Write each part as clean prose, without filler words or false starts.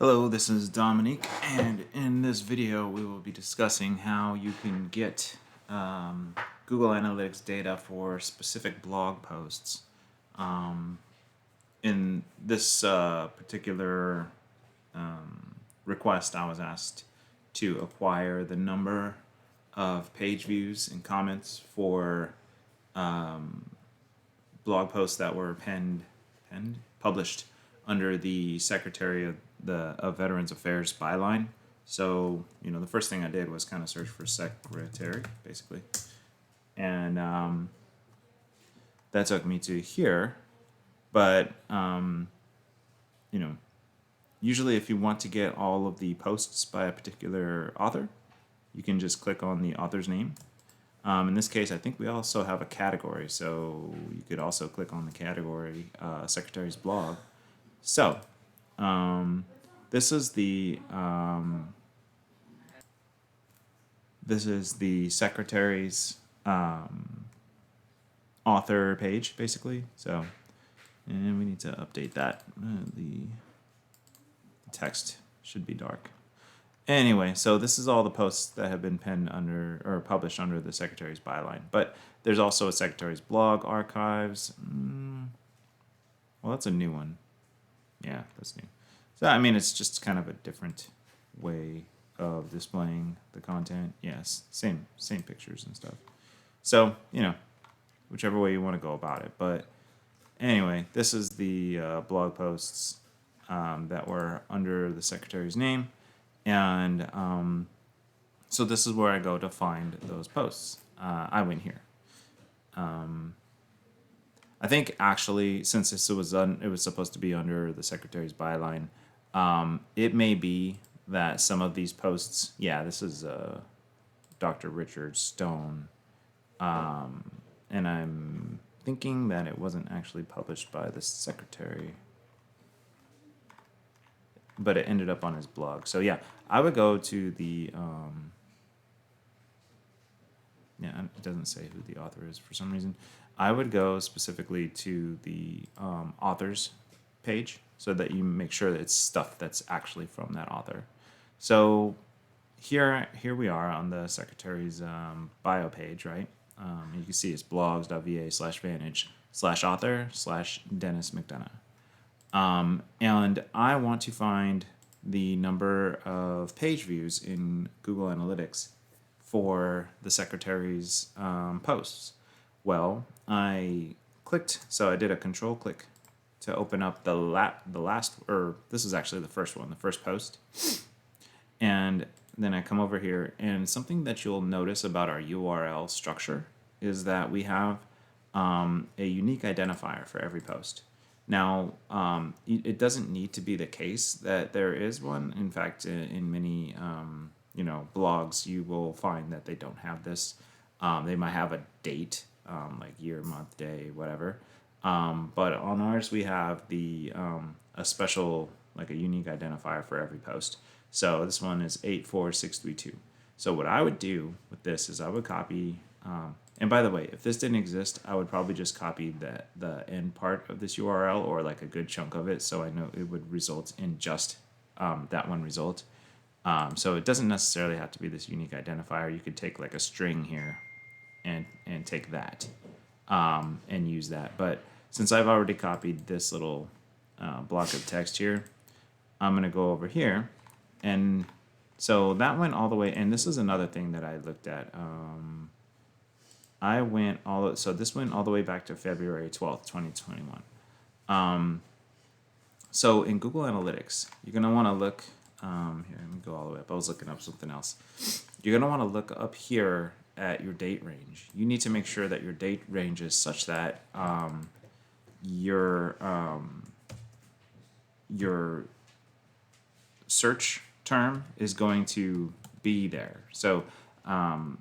Hello, this is Dominique, and in this video we will be discussing how you can get Google Analytics data for specific blog posts. In this particular request, I was asked to acquire the number of page views and comments for blog posts that were published under the Secretary of Veterans Affairs byline. So, the first thing I did was kind of search for secretary, basically. And that took me to here. But, usually if you want to get all of the posts by a particular author, you can just click on the author's name. In this case, I think we also have a category, so you could also click on the category, Secretary's blog. So, this is the Secretary's author page, basically. So, and we need to update that. The text should be dark. Anyway, so this is all the posts that have been penned under or published under the Secretary's byline. But there's also a Secretary's blog archives. Well, that's a new one. Yeah, that's new. So, it's just kind of a different way of displaying the content. Yes, same pictures and stuff. So, whichever way you want to go about it. But anyway, this is the blog posts that were under the Secretary's name. And so this is where I go to find those posts. I went here. I think actually, since it was supposed to be under the Secretary's byline, it may be that some of these posts. Yeah, this is Dr. Richard Stone, and I'm thinking that it wasn't actually published by the Secretary, but it ended up on his blog. So yeah, I would go to the. Yeah, it doesn't say who the author is for some reason. I would go specifically to the authors page so that you make sure that it's stuff that's actually from that author. So here we are on the Secretary's bio page, right? You can see it's blogs.va/vantage/author/Dennis McDonough. And I want to find the number of page views in Google Analytics for the Secretary's posts. Well, I did a control click to open up the last, or this is actually the first one, the first post. And then I come over here, and something that you'll notice about our URL structure is that we have a unique identifier for every post. Now, it doesn't need to be the case that there is one. In fact, in many blogs, you will find that they don't have this. They might have a date, like year, month, day, whatever. But on ours, we have a special, like a unique identifier for every post. So this one is 84632. So what I would do with this is I would copy, and by the way, if this didn't exist, I would probably just copy the end part of this URL or like a good chunk of it, so I know it would result in just that one result. So it doesn't necessarily have to be this unique identifier. You could take like a string here and take that and use that. But since I've already copied this little block of text here, I'm going to go over here. And so that went all the way. And this is another thing that I looked at. So this went all the way back to February 12th, 2021. So in Google Analytics, you're going to want to look. Here, let me go all the way up. I was looking up something else. You're going to want to look up here at your date range. You need to make sure that your date range is such that your search term is going to be there. So I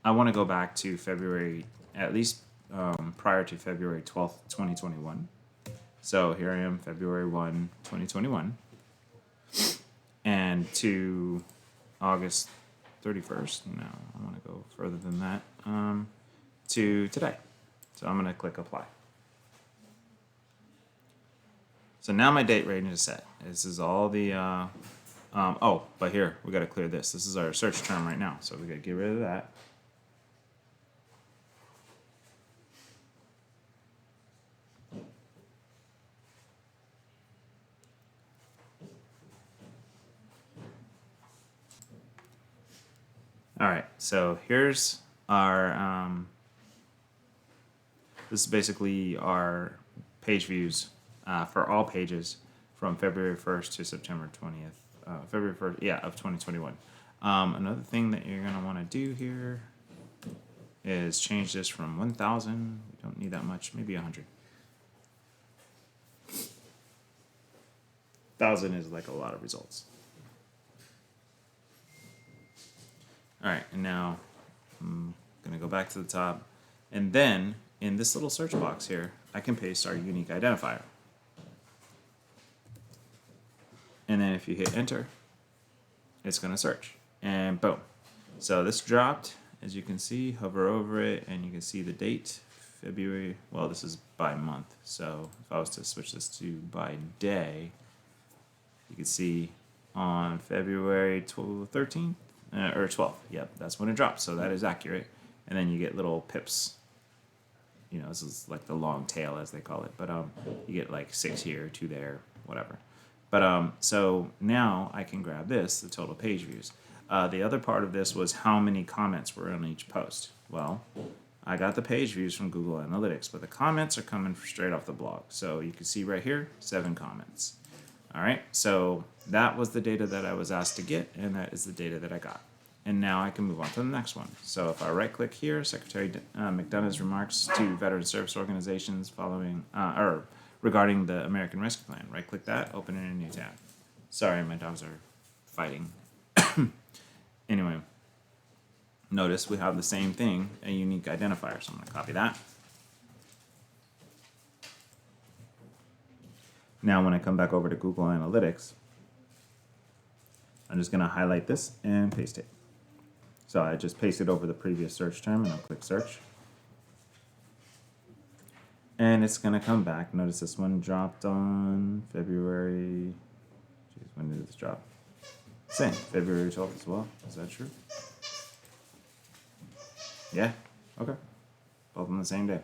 want to go back to February, at least prior to February 12th, 2021. So here I am, February 1, 2021. And to August 31st. No, I want to go further than that. To today. So I'm going to click apply. So now my date range is set. This is all the, oh, but here, we got to clear this. This is our search term right now, so we got to get rid of that. All right, so here's our, this is basically our page views for all pages from February 1st to September 20th, February 1st, yeah, of 2021. Another thing that you're gonna wanna do here is change this from 1,000, we don't need that much, maybe 100. 1,000 is like a lot of results. All right, and now I'm gonna go back to the top, and then in this little search box here, I can paste our unique identifier. And then if you hit enter, it's gonna search, and boom. So this dropped, as you can see, hover over it, and you can see the date, February, well, this is by month. So if I was to switch this to by day, you can see on February 13th, or 12th, yep, that's when it drops, so that is accurate. And then you get little pips. You know, this is like the long tail, as they call it, but you get like 6 here, 2 there, whatever. But so now I can grab this, the total page views. The other part of this was how many comments were on each post. Well, I got the page views from Google Analytics, but the comments are coming straight off the blog. So you can see right here, 7 comments. All right, so that was the data that I was asked to get, and that is the data that I got. And now I can move on to the next one. So if I right click here, Secretary McDonough's remarks to veteran service organizations following, or regarding the American Rescue Plan. Right click that, open it in a new tab. Sorry, my dogs are fighting. Anyway, notice we have the same thing, a unique identifier. So I'm gonna copy that. Now when I come back over to Google Analytics, I'm just gonna highlight this and paste it. So I just pasted over the previous search term, and I'll click search. And it's gonna come back. Notice this one dropped on February, geez, when did this drop? Same, February 12th as well, is that true? Yeah, okay, both on the same day.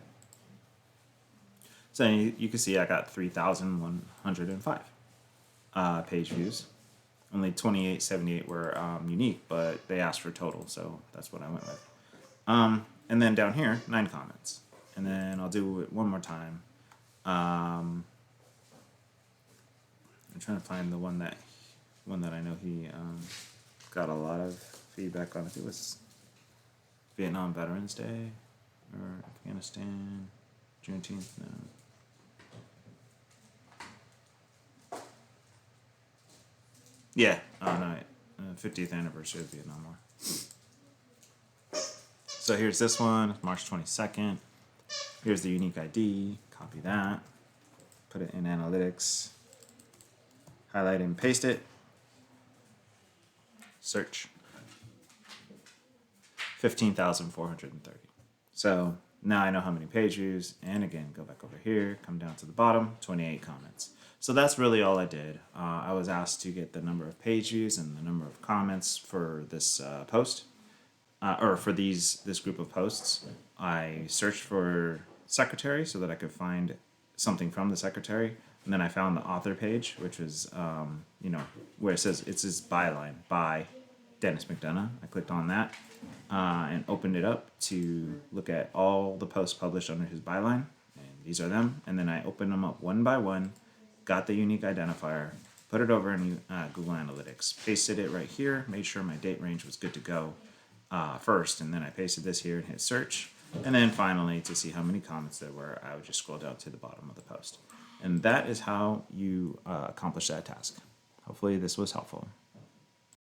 So you can see I got 3,105 page views. Only 2878 were unique, but they asked for total, so that's what I went with. And then down here, 9 comments. And then I'll do it one more time. I'm trying to find the one that I know he got a lot of feedback on. I think it was Vietnam Veterans Day or Afghanistan, Juneteenth. No. Yeah, no, 50th anniversary of Vietnam War. So here's this one, March 22nd. Here's the unique ID, copy that, put it in analytics, highlight and paste it, search, 15,430. So now I know how many page views, and again, go back over here, come down to the bottom, 28 comments. So that's really all I did. I was asked to get the number of page views and the number of comments for this post, or for this group of posts. I searched for secretary so that I could find something from the secretary, and then I found the author page, which was, you know, where it says it's his byline by Dennis McDonough. I clicked on that and opened it up to look at all the posts published under his byline, and these are them. And then I opened them up one by one, got the unique identifier, put it over in Google Analytics, pasted it right here, made sure my date range was good to go first, and then I pasted this here and hit search. And then finally, to see how many comments there were, I would just scroll down to the bottom of the post. And that is how you accomplish that task. Hopefully this was helpful.